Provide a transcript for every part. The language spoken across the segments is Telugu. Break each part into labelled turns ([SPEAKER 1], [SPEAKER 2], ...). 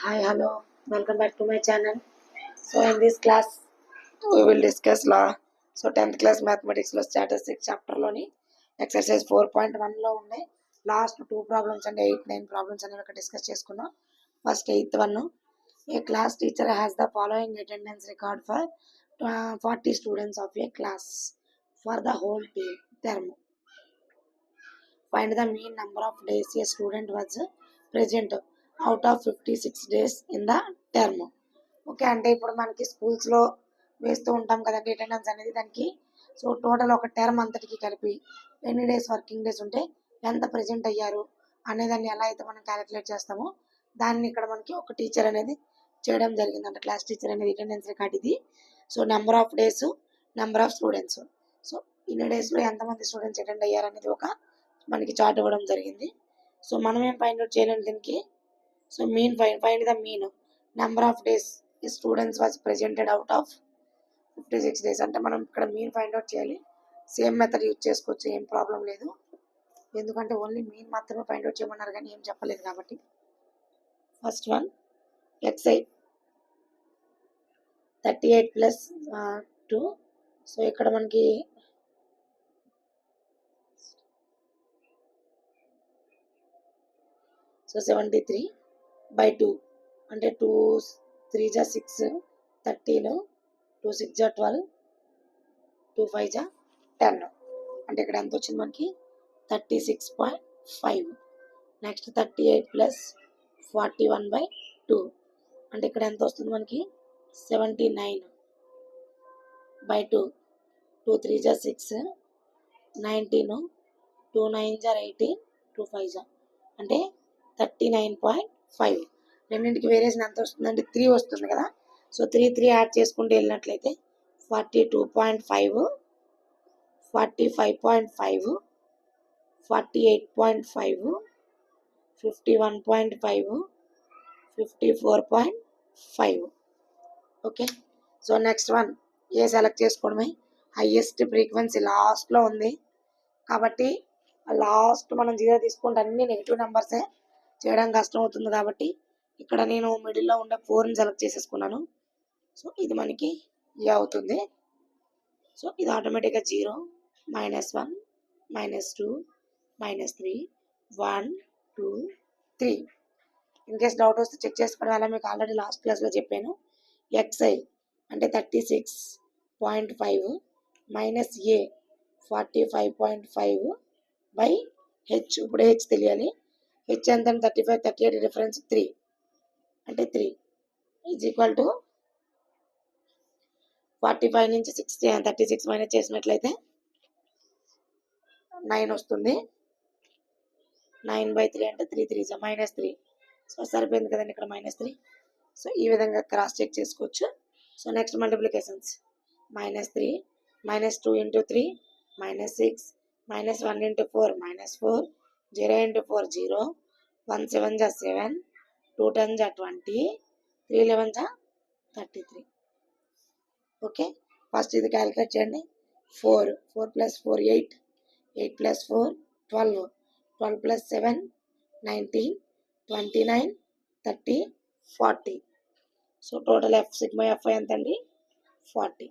[SPEAKER 1] Hi, hello, welcome back to my channel. So in this class we will discuss law. So 10th class mathematics లో statistics chapter లోని exercise 4.1 లో ఉండే లాస్ట్ 2 ప్రాబ్లమ్స్ అండ్ 8-9 ప్రాబ్లమ్స్ అనేవి ఇక్కడ డిస్కస్ చేసుకుందాం. First 8th one, A class teacher has the following attendance record for 40 students of A class for the whole term. Find the mean number of days a student was present out of 56 days in the term. Okay, అంటే ఇప్పుడు మనకి స్కూల్స్లో వేస్తూ ఉంటాం కదండి అటెండెన్స్ అనేది. దానికి సో టోటల్ ఒక టర్మ్ అంతటికి కలిపి ఎన్ని డేస్ వర్కింగ్ డేస్ ఉంటే ఎంత ప్రెజెంట్ అయ్యారు అనేదాన్ని ఎలా అయితే మనం క్యాలిక్యులేట్ చేస్తామో దాన్ని ఇక్కడ మనకి ఒక టీచర్ అనేది చేయడం జరిగిందంట. క్లాస్ టీచర్ అనేది అటెండెన్స్ రికార్డ్ ఇది. So number of days, number of students, so ఇన్ని డేస్లో ఎంతమంది స్టూడెంట్స్ అటెండ్ అయ్యారు అనేది ఒక మనకి చార్ట్ ఇవ్వడం జరిగింది. సో మనం ఏం ఫైండ్ అవుట్ చేయలేము దీనికి. So find the mean number of days students was presented out of 56 days. అంటే మనం ఇక్కడ మీన్ ఫైండ్ అవుట్ చేయాలి. సేమ్ మెథడ్ యూజ్ చేసుకోవచ్చు, ఏం ప్రాబ్లం లేదు. ఎందుకంటే ఓన్లీ మీన్ మాత్రమే ఫైండ్ అవుట్ చేయమన్నారు కానీ ఏం చెప్పలేదు కాబట్టి. First one xi 38 plus 2. So ఇక్కడ మనకి సో 73/2 అంటే 2 3 జా 6, 13, 2 6 జా 12, 2 5 జా 10. అంటే ఇక్కడ ఎంత వచ్చింది మనకి 36.5. నెక్స్ట్ 38 ప్లస్ 41/2 అంటే ఇక్కడ ఎంత వస్తుంది మనకి 79/2. 2 3 జా 6, 19, 2 9 జా 18, 2 5 జా అంటే 39.5. రెండింటికి వేరియేషన్ ఎంత వస్తుందంటే 3 వస్తుంది కదా. సో 3 యాడ్ చేసుకుంటూ వెళ్ళినట్లయితే 42.5, 45.5, 48.5, 51.5, 54.5. ఓకే, సో నెక్స్ట్ వన్ ఏ సెలెక్ట్ చేసుకోవడమే. హైయెస్ట్ ఫ్రీక్వెన్సీ లాస్ట్లో ఉంది కాబట్టి లాస్ట్ మనం 0 తీసుకుంటే అన్ని నెగిటివ్ నెంబర్సే చేయడం కష్టం అవుతుంది కాబట్టి ఇక్కడ నేను మిడిల్లో ఉండే 4ని సెలెక్ట్ చేసేసుకున్నాను. సో ఇది మనకి ఏ అవుతుంది. సో ఇది ఆటోమేటిక్గా 0, -1, -2, -3, 1 2 3. ఇన్ కేస్ డౌట్ వస్తే చెక్ చేసుకోవడం వల్ల మీకు ఆల్రెడీ లాస్ట్ క్లాస్లో చెప్పాను. xi అంటే 36.5 మైనస్ a 45.5 బై h. ఇప్పుడు h తెలియాలి. h ఎంత 35, 38 డిఫరెన్స్ 3 అంటే 3 ఈజ్ ఈక్వల్ టు 45 నుంచి 36 మైనస్ చేసినట్లయితే 9 వస్తుంది. 9/3 అంటే 3 3 -3. సో సరిపోయింది కదండి ఇక్కడ -3. సో ఈ విధంగా క్రాస్ చెక్ చేసుకోవచ్చు. సో నెక్స్ట్ మల్టిప్లికేషన్స్ -3, -2 × 3, -6, -1 × 4, -4, 0 × 4 0, 1 7 జా 7, 2 10 జా 20, 3 11 జా 33. ఓకే, ఫస్ట్ ఇది క్యాలిక్యులేట్ చేయండి. 4 + 4 8, 8 + 4 12, 12 + 7 19, 29, 30, 40. సో టోటల్ సిగ్మా ఎఫ్ ఎంత అండి 40.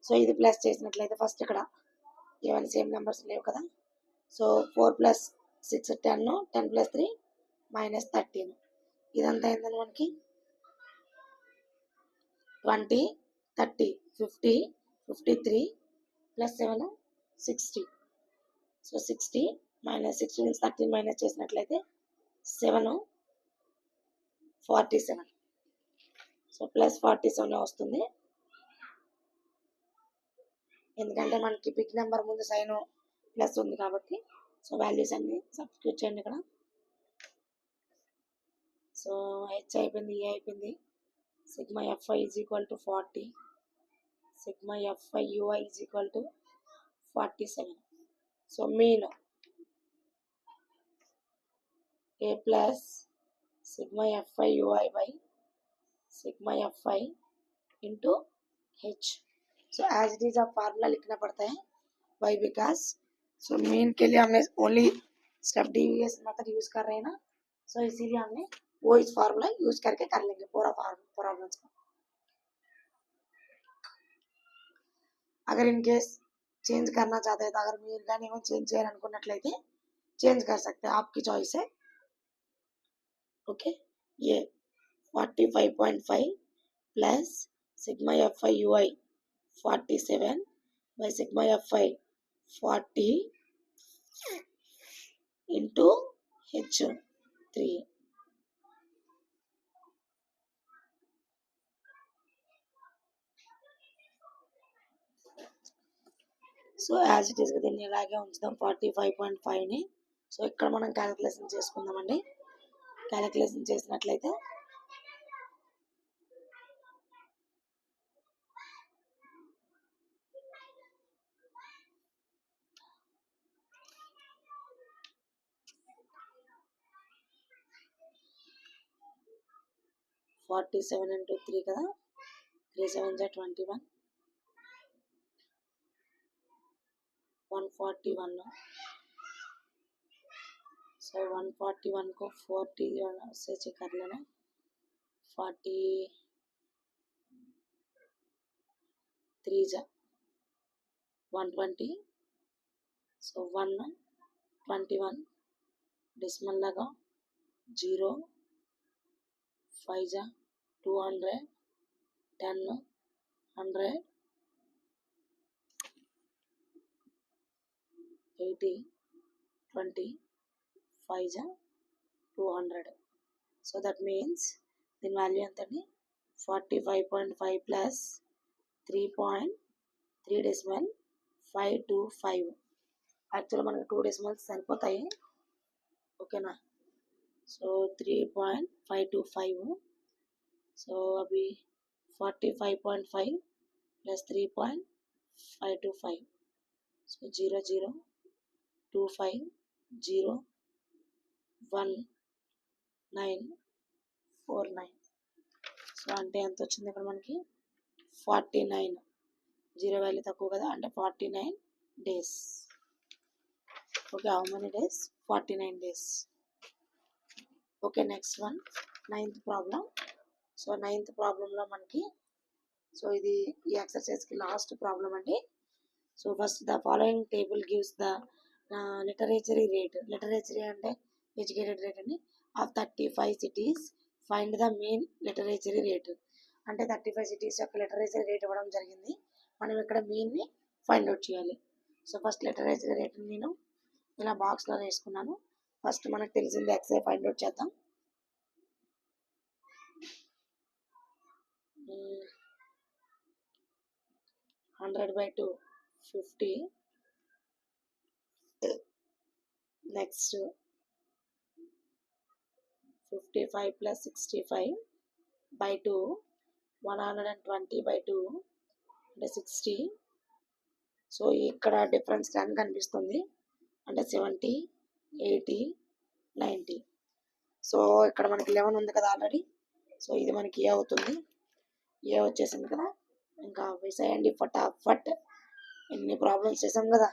[SPEAKER 1] సో ఇది ప్లస్ చేసినట్లయితే ఫస్ట్ ఇక్కడ ఏమైనా సేమ్ నెంబర్స్ లేవు కదా. సో 4 + 6 10, 10 + 3 -13. ఇదంతా ఏంటంటే మనకి 20, 30, 50, 53 + 7 60. సో 60 -60 నుంచి 13 మైనస్ చేసినట్లయితే 7 47. సో +47 వస్తుంది. ఎందుకంటే మనకి బిగ్ నెంబర్ ముందు సైన్ ప్లస్ ఉంది కాబట్టి. సో వాల్యూస్ అన్ని సబ్స్టిట్యూట్ చేయండి ఇక్కడ. సో హెచ్ అయిపోయింది, ఏ అయిపోయింది. Sigma fi is equal to 40, sigma fi ui is equal to 47. So mean a plus sigma fi ui by sigma fi into h. So as it is आप फार्मूला लिखना पड़ता है. वाई बिकॉज सो मीन के लिए हमने only step deviation method use कर रहे हैं ना. सो इसीलिए हमने वो इस फार्मूला यूज करके कर लेंगे पूरा प्रॉब्लम्स को। अगर इन केस चेंज करना चाहते हैं तो अगर మీరు కానీ ఏమైనా చేంజ్ చేయాలనుకున్నట్లయితే చేంజ్ कर सकते हैं, आपकी चॉइस है। ओके, ये 45.5 plus sigma F I you I 47 by sigma fi 40 into h3. So as it is దీన్ని ఇలాగే ఉంచుదాం 45.5ని. సో ఇక్కడ మనం క్యాలిక్యులేషన్ చేసుకుందామండి. క్యాలిక్యులేషన్ చేసినట్లయితే (47 into 3) కదా, 3 7 21, 141. सो 141 को 40 से चेक कर लेना, 43 जा 120. सो 121 डेसिमल लगा 0, 5 जा 200, 10, 100, 80, 20, 5 जा 200. So that means the value ఎంతండి 45.5 plus 3.3 decimal 525. యాక్చువల్గా మనకు 2 డెసిమల్స్ సరిపోతాయి, ఓకేనా. సో 3.525. సో అవి 45.5 plus 3.525. సో 0 0 2 5 0 1 9 4 9. సో అంటే ఎంత వచ్చింది ఇక్కడ మనకి 49. 0 వాల్యూ తక్కువ కదా, అంటే 49 days. Okay, how many days? 49 days. Okay, next one 9th problem. So 9th ప్రాబ్లంలో మనకి, సో ఇది ఈ ఎక్సర్సైజ్కి లాస్ట్ ప్రాబ్లం అండి. So first the following table gives the లిటరేచరీ rate. లిటరేచరీ అంటే ఎడ్యుకేటెడ్ రేట్ అండి. Of 35 cities find the main లిటరేచరీ rate. అంటే 35 cities యొక్క లిటరేచరీ రేట్ ఇవ్వడం జరిగింది, మనం ఇక్కడ మెయిన్ని ఫైండ్ అవుట్ చేయాలి. సో ఫస్ట్ లిటరేచరీ రేట్ నేను ఇలా బాక్స్లో వేసుకున్నాను. ఫస్ట్ మనకు తెలిసింది ఎక్స్ఐ ఫైండ్ అవుట్ చేద్దాం. 100/2 50. నెక్స్ట్ 55 plus 65/2 120/2 అంటే 60. సో ఇక్కడ డిఫరెన్స్ 10 కనిపిస్తుంది, అంటే 70 80 90. సో ఇక్కడ మనకి 11 ఉంది కదా ఆల్రెడీ. సో ఇది మనకి ఏ అవుతుంది, ఏ వచ్చేసింది కదా. ఇంకా వేసేయండి ఫటాఫట్. ఎన్ని ప్రాబ్లమ్స్ చేసాం కదా,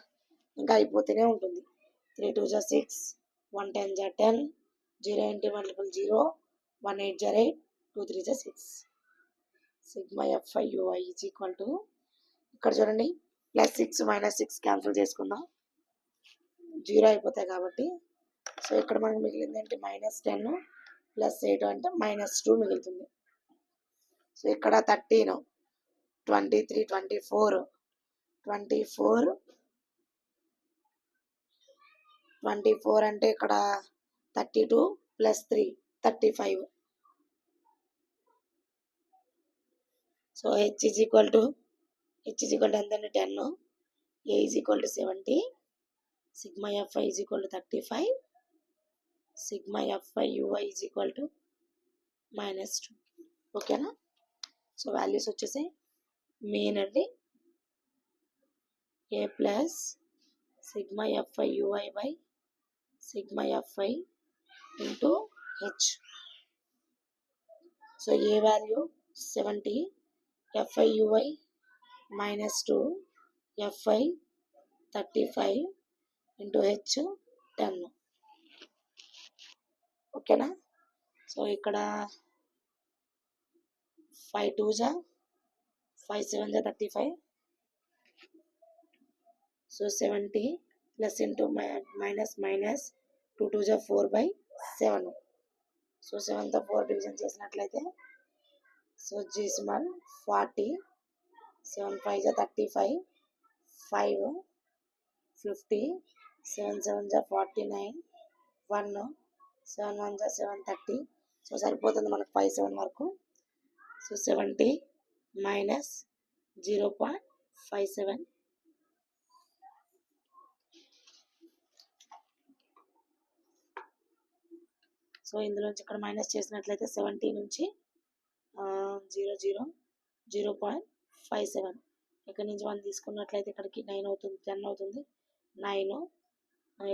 [SPEAKER 1] ఇంకా అయిపోతూనే ఉంటుంది. 3 2 जा 6, 1 10 जा 10, 0 into multiple 0, 1 8 जा 8, 2 3 जा 6. Sigma fi ui is equal to, ఇక్కడ చూడండి +6 -6 క్యాన్సిల్ చేసుకుందాం, 0 అయిపోతాయి కాబట్టి. సో ఇక్కడ మనకి మిగిలింది ఏంటి, -10 + 8 అంటే -2 మిగులుతుంది. సో ఇక్కడ 13 23 24 అంటే ఇక్కడ 32 + 3 35. So h is equal to ఎంతంటే 10, a is equal to 70, sigma fi is equal to 35, sigma fi ui is equal to -2. ఓకేనా. సో వాల్యూస్ వచ్చేసి మెయిన్ అండి, a plus sigma fi ui by sigma fi into h. So a value 70, fi ui -2, fi 35 into h 10. ఓకేనా. సో ఇక్కడ 5 2 జా 5 7 జా 35. సో 70 ప్లస్ ఇంటూ మైనస్ 2 2 జా 4/7. సో 7తో 4 డివిజన్ చేసినట్లయితే సో జీస్మల్ 40, 7 5 జా 35, 5 50, 7 7 జా 49, 1 7 1 జా 730. సో సరిపోతుంది మనకు 5 7 వరకు. So 70 minus 0.57. సో ఇందులోంచి ఇక్కడ మైనస్ చేసినట్లయితే 70 నుంచి 0.57. ఇక్కడ నుంచి 1 తీసుకున్నట్లయితే ఇక్కడికి 9 అవుతుంది, 10 అవుతుంది. 9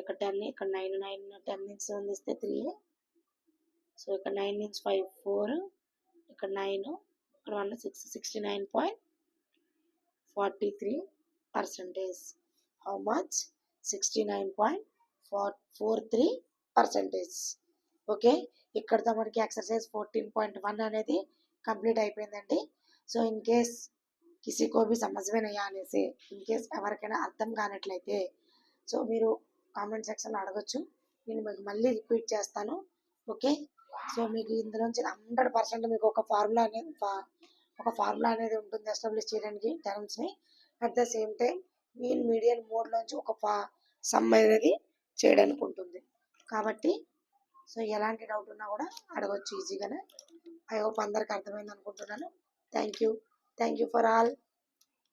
[SPEAKER 1] ఇక్కడ 10, ఇక్కడ 9 10 నుంచి 7 తీస్తే 3. సో ఇక్కడ 9 నుంచి 5 4, ఇక్కడ 9, ఇక్కడ 1 6 69.43%. How much? 69.43%. ఓకే, ఇక్కడతో మనకి ఎక్సర్సైజ్ 14.1 అనేది కంప్లీట్ అయిపోయిందండి. సో ఇన్ కేస్ కిసి కో భీ సమజ్ మే నహీ ఆనే సే, ఇన్ కేస్ ఎవరికైనా అర్థం కానట్లయితే సో మీరు కామెంట్ సెక్షన్లో అడగచ్చు, నేను మీకు మళ్ళీ రిపీట్ చేస్తాను. ఓకే, సో మీకు ఇందులోంచి 100% మీకు ఒక ఫార్ములా అనేది ఉంటుంది ఎస్టాబ్లిష్ చేయడానికి టర్మ్స్ని. At the same time mean median మోడ్లోంచి ఒక సమ్ అనేది చేయడానికి ఉంటుంది. కాబట్టి సో ఎలాంటి డౌట్ ఉన్నా కూడా అడగచ్చు ఈజీగానే. ఐ హోప్ అందరికి అర్థమైంది అనుకుంటున్నాను. Thank you for all.